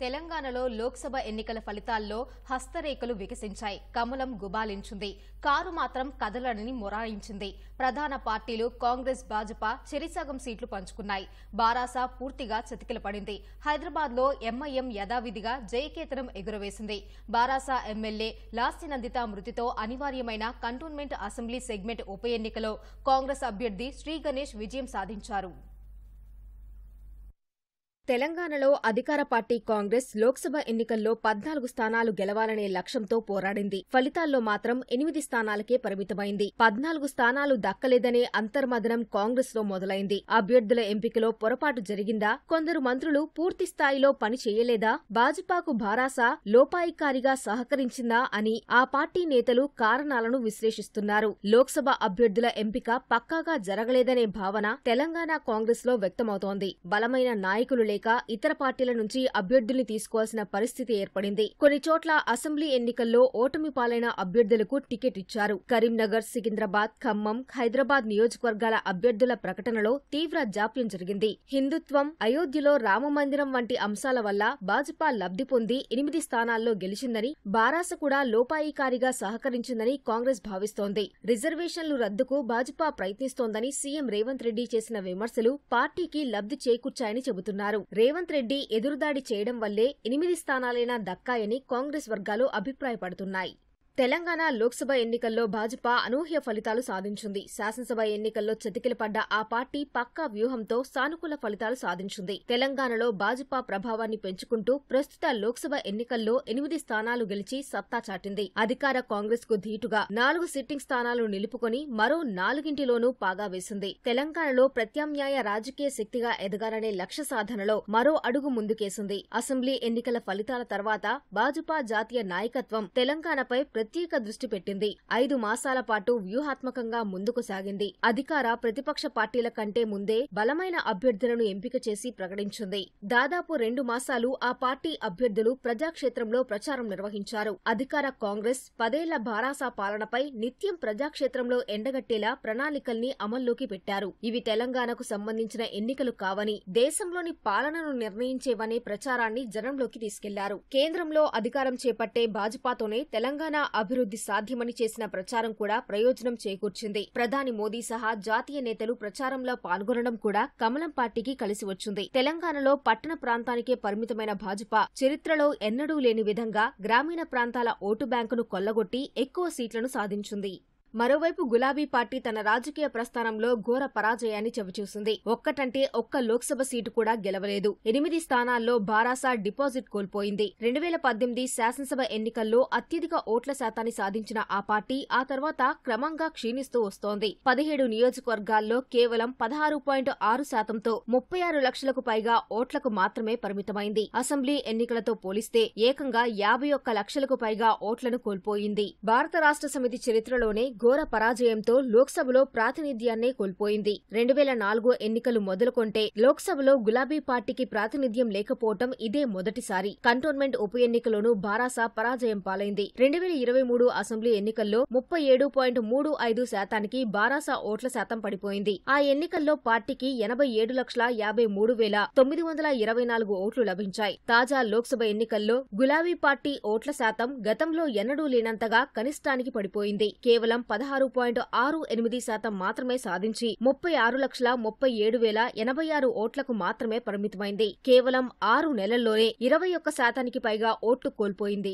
తెలంగాణలో లోక్సభ ఎన్నికల ఫలితాల్లో హస్తరేఖలు వికసించాయి. కమలం గుబాలించింది. కారు మాత్రం కదలడని మొరాయించింది. ప్రధాన పార్టీలు కాంగ్రెస్, భాజపా చెరిసగం సీట్లు పంచుకున్నాయి. బారాస పూర్తిగా చతికిలపడింది. హైదరాబాద్లో ఎంఐఎం యథావిధిగా జయకేతనం ఎగురవేసింది. బారాస MLA Lasya Nanditha మృతితో అనివార్యమైన cantonment assembly segment ఉప ఎన్నికలో కాంగ్రెస్ అభ్యర్థి శ్రీగణేష్ విజయం సాధించారు. తెలంగాణలో అధికార పార్టీ కాంగ్రెస్ లోక్సభ ఎన్నికల్లో 14 స్థానాలు గెలవాలనే లక్ష్యంతో పోరాడింది. ఫలితాల్లో మాత్రం 8 స్థానాలకే పరిమితమైంది. 14 స్థానాలు దక్కలేదనే అంతర్మదనం కాంగ్రెస్ లో మొదలైంది. అభ్యర్థుల ఎంపికలో పొరపాటు జరిగిందా? కొందరు మంత్రులు పూర్తి స్థాయిలో పని చేయలేదా? భాజపాకు బారాస లోపాయికారిగా సహకరించిందా అని ఆ పార్టీ నేతలు కారణాలను విశ్లేషిస్తున్నారు. లోక్సభ అభ్యర్థుల ఎంపిక పక్కాగా జరగలేదనే భావన తెలంగాణ కాంగ్రెస్ లో వ్యక్తమవుతోంది. బలమైన నాయకులు ఇతర పార్టీల నుంచి అభ్యర్థుల్ని తీసుకోవాల్సిన పరిస్థితి ఏర్పడింది. కొన్ని చోట్ల అసెంబ్లీ ఎన్నికల్లో ఓటమి పాలైన అభ్యర్థులకు టికెట్ ఇచ్చారు. కరీంనగర్, సికింద్రాబాద్, ఖమ్మం, హైదరాబాద్ నియోజకవర్గాల అభ్యర్థుల ప్రకటనలో తీవ్ర జాప్యం జరిగింది. హిందుత్వం, అయోధ్యలో రామమందిరం వంటి అంశాల వల్ల భాజపా లబ్ధి పొంది 8 స్థానాల్లో గెలిచిందని, బారాస కూడా లోపాయికారిగా సహకరించిందని కాంగ్రెస్ భావిస్తోంది. రిజర్వేషన్లు రద్దుకు భాజపా ప్రయత్నిస్తోందని సీఎం రేవంత్ రెడ్డి చేసిన విమర్శలు పార్టీకి లబ్ధి చేకూర్చాయని చెబుతున్నారు. రేవంత్ రెడ్డి ఎదురుదాడి చేయడం వల్లే 8 స్థానాలైనా దక్కాయని కాంగ్రెస్ వర్గాలు అభిప్రాయపడుతున్నాయి. తెలంగాణ లోక్సభ ఎన్నికల్లో భాజపా అనూహ్య ఫలితాలు సాధించింది. శాసనసభ ఎన్నికల్లో చతికిలపడ్డ ఆ పార్టీ పక్కా వ్యూహంతో సానుకూల ఫలితాలు సాధించింది. తెలంగాణలో భాజపా ప్రభావాన్ని పెంచుకుంటూ ప్రస్తుత లోక్సభ ఎన్నికల్లో 8 స్థానాలు గెలిచి సత్తా చాటింది. అధికార కాంగ్రెస్ కు ధీటుగా 4 సిట్టింగ్ స్థానాలు నిలుపుకొని మరో 4ంటిలోనూ పాగా వేసింది. తెలంగాణలో ప్రత్యామ్నాయ రాజకీయ శక్తిగా ఎదగాలనే లక్ష్య సాధనలో మరో అడుగు ముందుకేసింది. అసెంబ్లీ ఎన్నికల ఫలితాల తర్వాత భాజపా జాతీయ నాయకత్వం తెలంగాణపై ప్రత్యేక దృష్టి పెట్టింది. 5 మాసాల పాటు వ్యూహాత్మకంగా ముందుకు సాగింది. అధికార, ప్రతిపక్ష పార్టీల కంటే ముందే బలమైన అభ్యర్థులను ఎంపిక చేసి ప్రకటించింది. దాదాపు 2 మాసాలు ఆ పార్టీ అభ్యర్థులు ప్రజాక్షేత్రంలో ప్రచారం నిర్వహించారు. అధికార కాంగ్రెస్ 10 ఏళ్ల బారాస పాలనపై నిత్యం ప్రజాక్షేత్రంలో ఎండగట్టేలా ప్రణాళికల్ని అమల్లోకి పెట్టారు. ఇవి తెలంగాణకు సంబంధించిన ఎన్నికలు కావని, దేశంలోని పాలనను నిర్ణయించేవనే ప్రచారాన్ని జనంలోకి తీసుకెళ్లారు. కేంద్రంలో అధికారం చేపట్టే భాజపాతోనే తెలంగాణ అభివృద్ధి సాధ్యమని చేసిన ప్రచారం కూడా ప్రయోజనం చేకూర్చింది. ప్రధాని మోదీ సహా జాతీయ నేతలు ప్రచారంలో పాల్గొనడం కూడా కమలం పార్టీకి కలిసి వచ్చింది. తెలంగాణలో పట్టణ ప్రాంతానికే పరిమితమైన భాజపా చరిత్రలో ఎన్నడూ లేని విధంగా గ్రామీణ ప్రాంతాల ఓటు బ్యాంకును కొల్లగొట్టి ఎక్కువ సీట్లను సాధించింది. మరోవైపు గులాబీ పార్టీ తన రాజకీయ ప్రస్థానంలో ఘోర పరాజయాన్ని చవిచూసింది. ఒక్కటంటే ఒక్క లోక్సభ సీటు కూడా గెలవలేదు. 8 స్థానాల్లో బారాస డిపాజిట్ కోల్పోయింది. 2018 శాసనసభ ఎన్నికల్లో అత్యధిక ఓట్ల శాతాన్ని సాధించిన ఆ పార్టీ ఆ తర్వాత క్రమంగా క్షీణిస్తూ వస్తోంది. 17 నియోజకవర్గాల్లో కేవలం 16.6%తో 36 లక్షలకు పైగా ఓట్లకు మాత్రమే పరిమితమైంది. అసెంబ్లీ ఎన్నికలతో పోలిస్తే ఏకంగా 51 లక్షలకు పైగా ఓట్లను కోల్పోయింది. భారత రాష్ట్ర సమితి చరిత్రలోనే ఘోర పరాజయంతో లోక్సభలో ప్రాతినిధ్యాన్నే కోల్పోయింది. 2004 ఎన్నికలు మొదలుకొంటే లోక్సభలో గులాబీ పార్టీకి ప్రాతినిధ్యం లేకపోవటం ఇదే మొదటిసారి. కంటోన్మెంట్ ఉప ఎన్నికలోనూ బారాస పరాజయం పాలైంది. 2023 అసెంబ్లీ ఎన్నికల్లో 37.35% బారాస ఓట్ల శాతం పడిపోయింది. ఆ ఎన్నికల్లో పార్టీకి 87,53,924 ఓట్లు లభించాయి. తాజా లోక్సభ ఎన్నికల్లో గులాబీ పార్టీ ఓట్ల శాతం గతంలో ఎన్నడూ లేనంతగా కనిష్టానికి పడిపోయింది. కేవలం 16.68% మాత్రమే సాధించి 36,37,086 ఓట్లకు మాత్రమే పరిమితమైంది. కేవలం 6 నెలల్లోనే 21% పైగా ఓట్లు కోల్పోయింది.